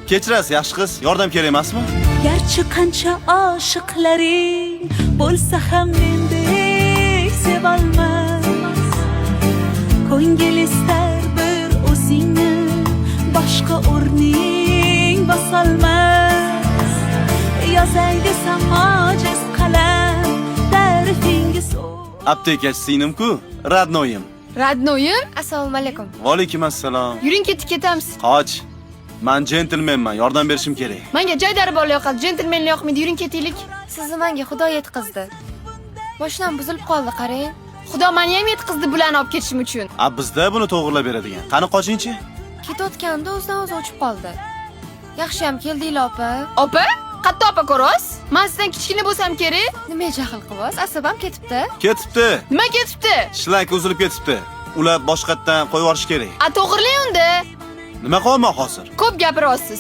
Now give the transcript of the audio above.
Kechirasiz, yaxshi qiz. Yordam kerak emasmi? Garchi qancha oshiqlaring bo'lsa ham mendek sevolmas. Ko'ngil istar bir o'zingni boshqa o'rning bosolmas. Yozay desam ojiz qalam ta'rifingiz Aptekachi singlim-ku, radnoyim. Radnoyim, assalomu alaykum. Va alaykum assalom. Yuring ketamiz. Qoch. Men jentlmenman, yordam berishim kerak. Menga joydari bola yoqadi, jentlmenlar yoqmaydi. Yuring ketaylik. Sizni menga Xudo yetkazdi. Mashinam buzilib qoldi, qarang. Xudo meni ham yetkazdi bularni olib ketishim uchun. Bizda buni to'g'rilab beradigan. Qani qochingchi? Ketayotganda o'zidan o'zi o'chib qoldi. Yaxshi ham keldinglar, opa. Opa? Qatta opa ko'rasiz? Men sizdan kichkina bo'lsam kerak. Nima jahl qilyapsiz? Asabam ketibdi. Ketibdi. Nima ketibdi? Shlank uzilib ketibdi. Ular boshqatdan qo'yib yuborish kerak. To'g'rilang unda. Nima qilaman hozir? Ko'p gapiryapsiz.